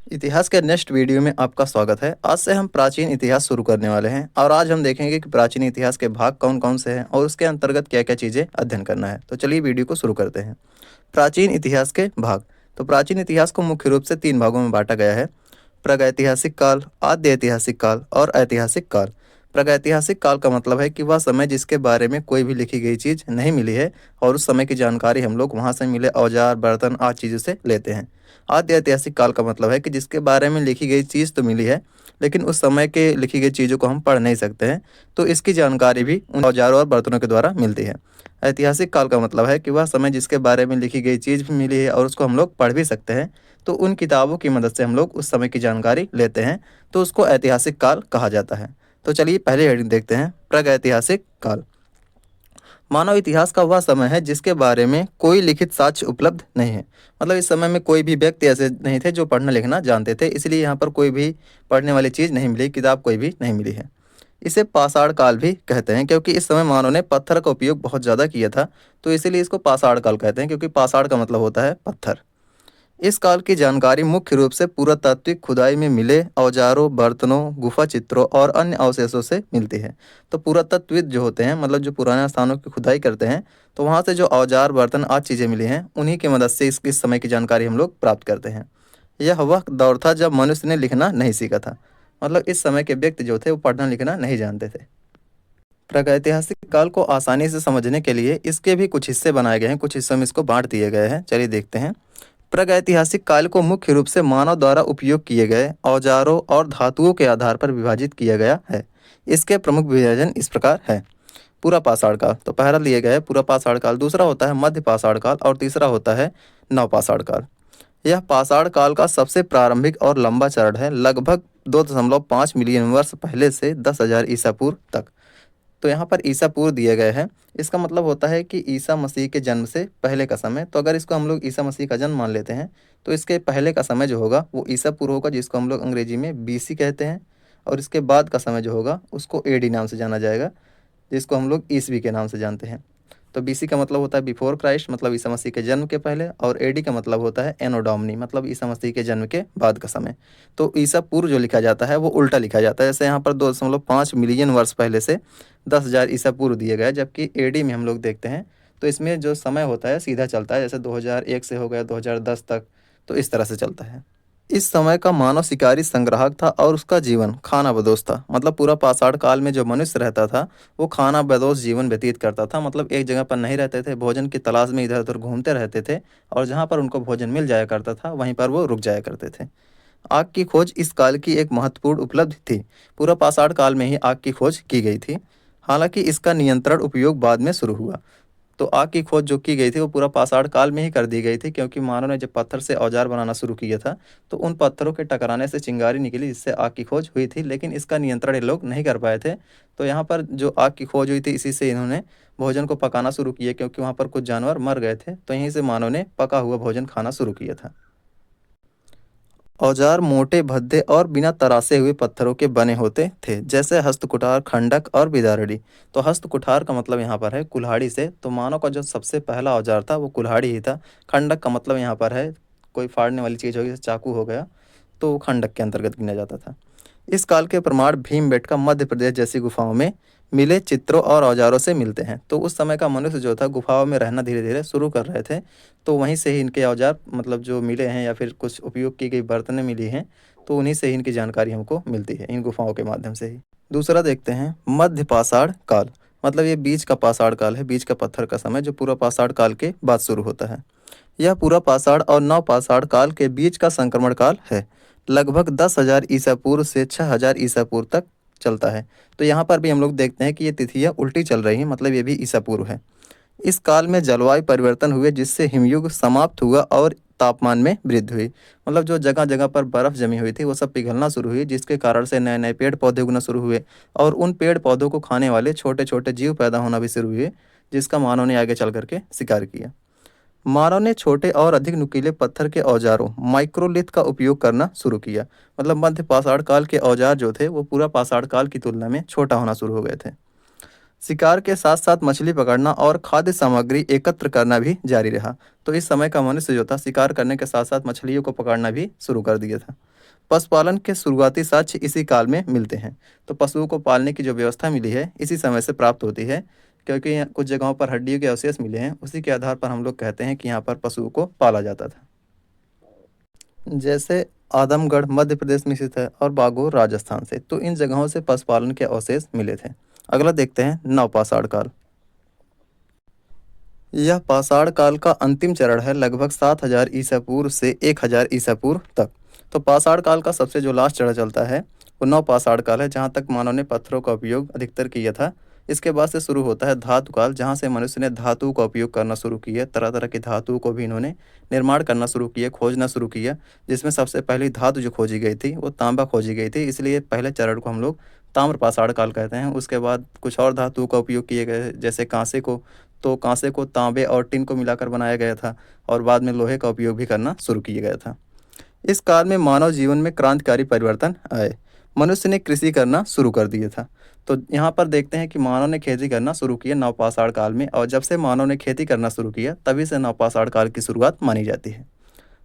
इतिहास के next video में आपका स्वागत है। आज से हम प्राचीन इतिहास शुरू करने वाले हैं और आज हम देखेंगे कि प्राचीन इतिहास के भाग कौन कौन से हैं और उसके अंतर्गत क्या क्या चीज़ें अध्ययन करना है। तो चलिए वीडियो को शुरू करते हैं। प्राचीन इतिहास के भाग। तो प्राचीन इतिहास को मुख्य रूप से 3 भागों में बांटा गया है: प्रागैतिहासिक काल, आद्य ऐतिहासिक काल और ऐतिहासिक काल। प्रागैतिहासिक काल का मतलब है कि वह समय जिसके बारे में कोई भी लिखी गई चीज़ नहीं मिली है और उस समय की जानकारी हम लोग वहाँ से मिले औजार, बर्तन आदि चीज़ों से लेते हैं। आद्य ऐतिहासिक काल का मतलब है कि जिसके बारे में लिखी गई चीज़ तो मिली है, लेकिन उस समय के लिखी गई चीज़ों को हम पढ़ नहीं सकते हैं, तो इसकी जानकारी भी उन औजारों और बर्तनों के द्वारा मिलती है। ऐतिहासिक काल का मतलब है कि वह समय जिसके बारे में लिखी गई चीज़ भी मिली है और उसको हम लोग पढ़ भी सकते हैं, तो उन किताबों की मदद से हम लोग उस समय की जानकारी लेते हैं, तो उसको ऐतिहासिक काल कहा जाता है। तो चलिए पहले हेडिंग देखते हैं, प्रागैतिहासिक काल। मानव इतिहास का वह समय है जिसके बारे में कोई लिखित साक्ष्य उपलब्ध नहीं है। मतलब इस समय में कोई भी व्यक्ति ऐसे नहीं थे जो पढ़ना लिखना जानते थे, इसलिए यहाँ पर कोई भी पढ़ने वाली चीज़ नहीं मिली, किताब कोई भी नहीं मिली है। इसे पाषाण काल भी कहते हैं क्योंकि इस समय मानव ने पत्थर का उपयोग बहुत ज़्यादा किया था, तो इसीलिए इसको पाषाण काल कहते हैं, क्योंकि पाषाण का मतलब होता है पत्थर। इस काल की जानकारी मुख्य रूप से पुरातात्विक खुदाई में मिले औजारों, बर्तनों, गुफा चित्रों और अन्य अवशेषों से मिलती है। तो पुरातत्वविद जो होते हैं, मतलब जो पुराने स्थानों की खुदाई करते हैं, तो वहाँ से जो औजार, बर्तन आदि चीज़ें मिली हैं, उन्हीं की मदद से इस समय की जानकारी हम लोग प्राप्त करते हैं। यह वह दौर था जब मनुष्य ने लिखना नहीं सीखा था। मतलब इस समय के व्यक्ति जो थे वो पढ़ना लिखना नहीं जानते थे। प्रागैतिहासिक काल को आसानी से समझने के लिए इसके भी कुछ हिस्से बनाए गए हैं, कुछ हिस्सों में इसको बांट दिए गए हैं। चलिए देखते हैं। प्रागैतिहासिक काल को मुख्य रूप से मानव द्वारा उपयोग किए गए औजारों और धातुओं के आधार पर विभाजित किया गया है। इसके प्रमुख विभाजन इस प्रकार है। पूरा पाषाण काल, तो पहला लिया गया है पूरा पाषाण काल, दूसरा होता है मध्य पाषाण काल और तीसरा होता है नवपाषाण काल। यह पाषाण काल का सबसे प्रारंभिक और लंबा चरण है, लगभग 2.5 मिलियन वर्ष पहले से 10,000 ईसा पूर्व तक। तो यहाँ पर ईसा पूर्व दिया गया है। इसका मतलब होता है कि ईसा मसीह के जन्म से पहले का समय। तो अगर इसको हम लोग ईसा मसीह का जन्म मान लेते हैं, तो इसके पहले का समय जो होगा वो ईसा पूर्व होगा, जिसको हम लोग अंग्रेजी में बीसी कहते हैं। और इसके बाद का समय जो होगा उसको एडी नाम से जाना जाएगा, जिसको हम लोग ईसवी के नाम से जानते हैं। तो बीसी का मतलब होता है बिफोर क्राइस्ट, मतलब ईसा मसीह के जन्म के पहले, और एडी का मतलब होता है एनो डोमिनी, मतलब ईसा मसीह के जन्म के बाद का समय। तो ईसा पूर्व जो लिखा जाता है वो उल्टा लिखा जाता है। जैसे यहाँ पर 2.5 मिलियन वर्ष पहले से 10,000 ईसा पूर्व दिया गया है, जबकि एडी में हम लोग देखते हैं तो इसमें जो समय होता है सीधा चलता है, जैसे 2001 से हो गया 2010 तक, तो इस तरह से चलता है। इस समय का मानव शिकारी संग्राहक था और उसका जीवन खाना बदोश था। मतलब पूरा पाषाण काल में जो मनुष्य रहता था वो खाना बदोश जीवन व्यतीत करता था। मतलब एक जगह पर नहीं रहते थे, भोजन की तलाश में इधर उधर घूमते रहते थे, और जहाँ पर उनको भोजन मिल जाया करता था वहीं पर वो रुक जाया करते थे। आग की खोज इस काल की एक महत्वपूर्ण उपलब्धि थी। पूरा पाषाण काल में ही आग की खोज की गई थी। हालांकि इसका नियंत्रण उपयोग बाद में शुरू हुआ। तो आग की खोज जो की गई थी वो पूरा पाषाण काल में ही कर दी गई थी, क्योंकि मानव ने जब पत्थर से औजार बनाना शुरू किया था तो उन पत्थरों के टकराने से चिंगारी निकली, जिससे आग की खोज हुई थी, लेकिन इसका नियंत्रण ये लोग नहीं कर पाए थे। तो यहाँ पर जो आग की खोज हुई थी इसी से इन्होंने भोजन को पकाना शुरू किया, क्योंकि वहाँ पर कुछ जानवर मर गए थे, तो यहीं से मानव ने पका हुआ भोजन खाना शुरू किया था। औजार मोटे, भद्दे और बिना तरासे हुए पत्थरों के बने होते थे, जैसे हस्तकुठार, खंडक और बिदारड़ी। तो हस्तकुठार का मतलब यहाँ पर है कुल्हाड़ी से, तो मानव का जो सबसे पहला औजार था वो कुल्हाड़ी ही था। खंडक का मतलब यहाँ पर है कोई फाड़ने वाली चीज़ होगी, जैसे चाकू हो गया, तो वो खंडक के अंतर्गत गिना जाता था। इस काल के प्रमाण भीमबेटका मध्य प्रदेश जैसी गुफाओं में मिले चित्रों और औजारों से मिलते हैं। तो उस समय का मनुष्य जो था गुफाओं में रहना धीरे धीरे शुरू कर रहे थे, तो वहीं से ही इनके औजार मतलब जो मिले हैं या फिर कुछ उपयोग की गई बर्तनें मिली हैं, तो उन्हीं से ही इनकी जानकारी हमको मिलती है, इन गुफाओं के माध्यम से ही। दूसरा देखते हैं मध्य पाषाण काल। मतलब ये बीच का पाषाण काल है, बीच का पत्थर का समय, जो पूरा पाषाण काल के बाद शुरू होता है। यह पूरा पाषाण और नवपाषाण काल के बीच का संक्रमण काल है। लगभग 10,000 ईसा पूर्व से 6,000 ईसा पूर्व तक चलता है। तो यहाँ पर भी हम लोग देखते हैं कि ये तिथियाँ उल्टी चल रही हैं, मतलब ये भी ईसा पूर्व है। इस काल में जलवायु परिवर्तन हुए, जिससे हिमयुग समाप्त हुआ और तापमान में वृद्धि हुई। मतलब जो जगह जगह पर बर्फ़ जमी हुई थी वो सब पिघलना शुरू हुई, जिसके कारण से नए नए पेड़ पौधे उगना शुरू हुए, और उन पेड़ पौधों को खाने वाले छोटे छोटे जीव पैदा होना भी शुरू हुए, जिसका मानव ने आगे चल करके शिकार किया। मानव ने छोटे और अधिक नुकीले पत्थर के औजारों माइक्रोलिथ का उपयोग करना शुरू किया। मतलब मध्य पाषाण काल के औजार जो थे वो पूरा पाषाण काल की तुलना में छोटा होना शुरू हो गए थे। शिकार के साथ साथ मछली पकड़ना और खाद्य सामग्री एकत्र करना भी जारी रहा। तो इस समय का मनुष्य जो था शिकार करने के साथ साथ मछलियों को पकड़ना भी शुरू कर दिया था। पशुपालन के शुरुआती साक्ष्य इसी काल में मिलते हैं। तो पशुओं को पालने की जो व्यवस्था मिली है इसी समय से प्राप्त होती है, क्योंकि कुछ जगहों पर हड्डियों के अवशेष मिले हैं, उसी के आधार पर हम लोग कहते हैं कि यहाँ पर पशुओं को पाला जाता था। जैसे आदमगढ़ मध्य प्रदेश में स्थित है और बागोर राजस्थान से, तो इन जगहों से पशुपालन के अवशेष मिले थे। अगला देखते हैं नवपाषाण काल। यह पाषाण काल का अंतिम चरण है, लगभग 7000 ईसा पूर्व से 1000 ईसा पूर्व तक। तो पाषाण काल का सबसे जो लास्ट चरण चलता है वो नवपाषाण काल है, जहाँ तक मानव ने पत्थरों का उपयोग अधिकतर किया था। इसके बाद से शुरू होता है धातु काल, जहाँ से मनुष्य ने धातु का उपयोग करना शुरू किया। तरह तरह की धातुओं को भी इन्होंने निर्माण करना शुरू किया, खोजना शुरू किया, जिसमें सबसे पहली धातु जो खोजी गई थी वो तांबा खोजी गई थी, इसलिए पहले चरण को हम लोग ताम्र पाषाण काल कहते हैं। उसके बाद कुछ और धातुओं का उपयोग किए गए, जैसे कांसे को, तो कांसे को तांबे और टिन को मिलाकर बनाया गया था, और बाद में लोहे का उपयोग भी करना शुरू किया गया था। इस काल में मानव जीवन में क्रांतिकारी परिवर्तन आए। मनुष्य ने कृषि करना शुरू कर दिया था। तो यहाँ पर देखते हैं कि मानव ने खेती करना शुरू किया नवपाषाण काल में, और जब से मानव ने खेती करना शुरू किया तभी से नवपाषाण काल की शुरुआत मानी जाती है।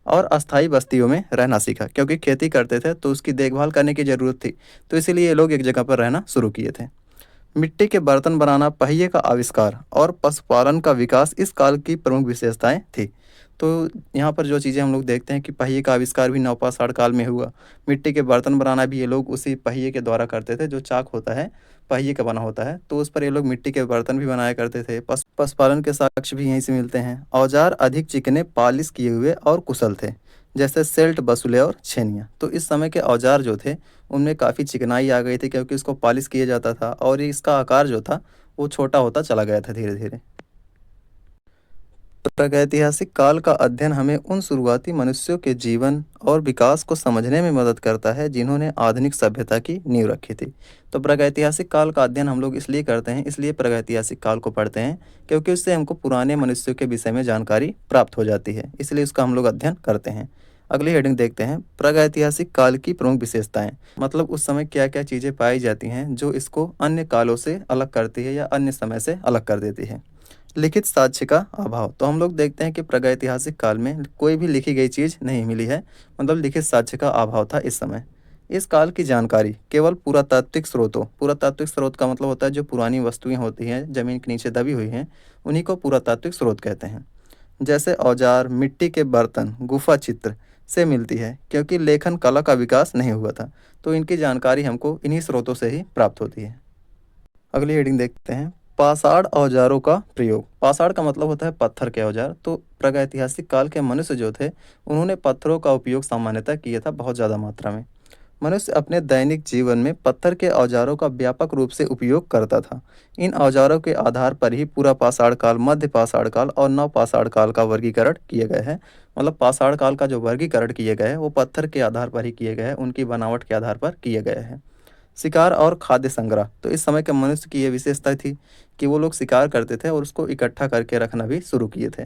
और अस्थायी बस्तियों में रहना सीखा, क्योंकि खेती करते थे तो उसकी देखभाल करने की ज़रूरत थी, तो इसीलिए ये लोग एक जगह पर रहना शुरू किए थे। मिट्टी के बर्तन बनाना, पहिए का आविष्कार और पशुपालन का विकास इस काल की प्रमुख विशेषताएं थी। तो यहाँ पर जो चीज़ें हम लोग देखते हैं कि पहिए का आविष्कार भी नवपाषाण काल में हुआ। मिट्टी के बर्तन बनाना भी ये लोग उसी पहिए के द्वारा करते थे, जो चाक होता है पहिए का बना होता है, तो उस पर ये लोग मिट्टी के बर्तन भी बनाया करते थे। पशुपालन के साक्ष्य भी यहीं से मिलते हैं। औजार अधिक चिकने, पालिश किए हुए और कुशल थे, जैसे सेल्ट, बसुले और छेनियाँ। तो इस समय के औजार जो थे उनमें काफ़ी चिकनाई आ गई थी, क्योंकि इसको पॉलिश किया जाता था, और इसका आकार जो था वो छोटा होता चला गया था धीरे धीरे। प्रागैतिहासिक काल का अध्ययन हमें उन शुरुआती मनुष्यों के जीवन और विकास को समझने में मदद करता है जिन्होंने आधुनिक सभ्यता की नींव रखी थी। तो प्रागैतिहासिक काल का अध्ययन हम लोग इसलिए करते हैं, इसलिए प्रागैतिहासिक काल को पढ़ते हैं, क्योंकि उससे हमको पुराने मनुष्यों के विषय में जानकारी प्राप्त हो जाती है, इसलिए उसका हम लोग अध्ययन करते हैं। अगली हेडिंग देखते हैं, प्रागैतिहासिक काल की प्रमुख विशेषताएं। मतलब उस समय क्या क्या चीज़ें पाई जाती हैं जो इसको अन्य कालों से अलग करती है या अन्य समय से अलग कर देती है। लिखित साक्ष्य का अभाव। तो हम लोग देखते हैं कि प्रागैतिहासिक काल में कोई भी लिखी गई चीज़ नहीं मिली है, मतलब लिखित साक्ष्य का अभाव था इस समय। इस काल की जानकारी केवल पुरातात्विक स्रोतों, पुरातात्विक स्रोत का मतलब होता है जो पुरानी वस्तुएं होती हैं ज़मीन के नीचे दबी हुई हैं, उन्हीं को पुरातात्विक स्रोत कहते हैं। जैसे औजार, मिट्टी के बर्तन, गुफा चित्र से मिलती है, क्योंकि लेखन कला का विकास नहीं हुआ था, तो इनकी जानकारी हमको इन्हीं स्रोतों से ही प्राप्त होती है। अगली हेडिंग देखते हैं, पाषाण औजारों का प्रयोग। पाषाण का मतलब होता है पत्थर के औजार। तो प्रागैतिहासिक काल के मनुष्य जो थे उन्होंने पत्थरों का उपयोग सामान्यतः किया था बहुत ज़्यादा मात्रा में। मनुष्य अपने दैनिक जीवन में पत्थर के औजारों का व्यापक रूप से उपयोग करता था। इन औजारों के आधार पर ही पूरा पाषाण काल, मध्य पाषाण काल और नवपाषाण काल का वर्गीकरण किए गए हैं। मतलब पाषाण काल का जो वर्गीकरण किए गए हैं वो पत्थर के आधार पर ही किए गए हैं, उनकी बनावट के आधार पर किए गए हैं। शिकार और खाद्य संग्रह। तो इस समय के मनुष्य की ये विशेषता थी कि वो लोग शिकार करते थे और उसको इकट्ठा करके रखना भी शुरू किए थे।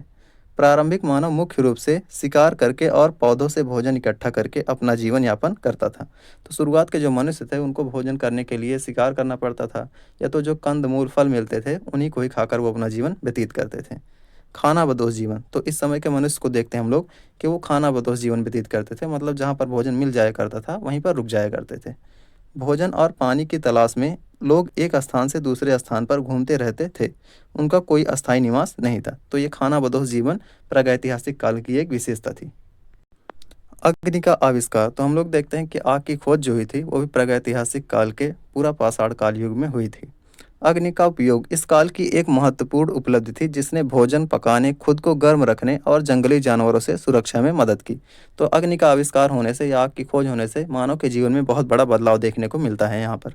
प्रारंभिक मानव मुख्य रूप से शिकार करके और पौधों से भोजन इकट्ठा करके अपना जीवन यापन करता था। तो शुरुआत के जो मनुष्य थे उनको भोजन करने के लिए शिकार करना पड़ता था, या तो जो कंद मूल फल मिलते थे उन्हीं को ही खाकर वो अपना जीवन व्यतीत करते थे। खाना बदोश जीवन। तो इस समय के मनुष्य को देखते हैं हम लोग कि वो खाना बदोश जीवन व्यतीत करते थे, मतलब जहाँ पर भोजन मिल जाया करता था वहीं पर रुक जाया करते थे। भोजन और पानी की तलाश में लोग एक स्थान से दूसरे स्थान पर घूमते रहते थे, उनका कोई अस्थायी निवास नहीं था। तो ये खाना बदोश जीवन प्रागैतिहासिक काल की एक विशेषता थी। अग्नि का आविष्कार। तो हम लोग देखते हैं कि आग की खोज जो हुई थी वो भी प्रागैतिहासिक काल के पूरा पाषाण काल युग में हुई थी। अग्नि का उपयोग इस काल की एक महत्वपूर्ण उपलब्धि थी, जिसने भोजन पकाने, खुद को गर्म रखने और जंगली जानवरों से सुरक्षा में मदद की। तो अग्नि का आविष्कार होने से या आग की खोज होने से मानव के जीवन में बहुत बड़ा बदलाव देखने को मिलता है यहाँ पर।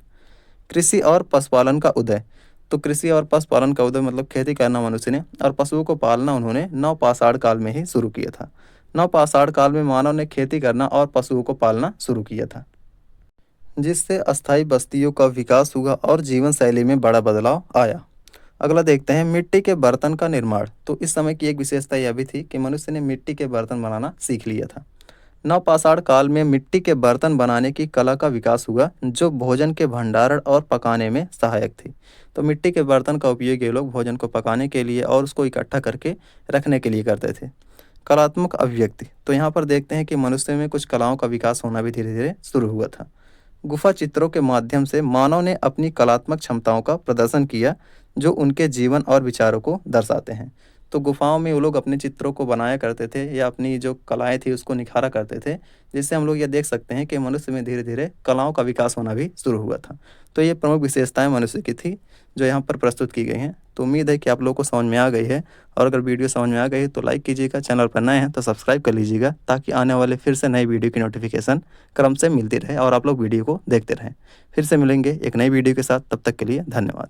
कृषि और पशुपालन का उदय। तो कृषि और पशुपालन का उदय मतलब खेती करना मनुष्य ने, और पशुओं को पालना उन्होंने नवपाषाण काल में ही शुरू किया था। नवपाषाण काल में मानव ने खेती करना और पशुओं को पालना शुरू किया था, जिससे अस्थायी बस्तियों का विकास हुआ और जीवन शैली में बड़ा बदलाव आया। अगला देखते हैं, मिट्टी के बर्तन का निर्माण। तो इस समय की एक विशेषता यह भी थी कि मनुष्य ने मिट्टी के बर्तन बनाना सीख लिया था। नवपाषाण काल में मिट्टी के बर्तन बनाने की कला का विकास हुआ, जो भोजन के भंडारण और पकाने में सहायक थी। तो मिट्टी के बर्तन का उपयोग ये लोग भोजन को पकाने के लिए और उसको इकट्ठा करके रखने के लिए करते थे। कलात्मक अभिव्यक्ति, तो यहाँ पर देखते हैं कि मनुष्य में कुछ कलाओं का विकास होना भी धीरे धीरे शुरू हुआ था। गुफा चित्रों के माध्यम से मानव ने अपनी कलात्मक क्षमताओं का प्रदर्शन किया, जो उनके जीवन और विचारों को दर्शाते हैं। तो गुफाओं में वो लोग अपने चित्रों को बनाया करते थे या अपनी जो कलाएं थी उसको निखारा करते थे, जिससे हम लोग ये देख सकते हैं कि मनुष्य में धीरे धीरे कलाओं का विकास होना भी शुरू हुआ था। तो ये प्रमुख विशेषताएं मनुष्य की थी जो यहाँ पर प्रस्तुत की गई हैं। तो उम्मीद है कि आप लोगों को समझ में आ गई है, और अगर वीडियो समझ में आ गई तो लाइक कीजिएगा, चैनल पर नए हैं तो सब्सक्राइब कर लीजिएगा, ताकि आने वाले फिर से नई वीडियो की नोटिफिकेशन क्रम से मिलती रहे और आप लोग वीडियो को देखते रहें। फिर से मिलेंगे एक नई वीडियो के साथ, तब तक के लिए धन्यवाद।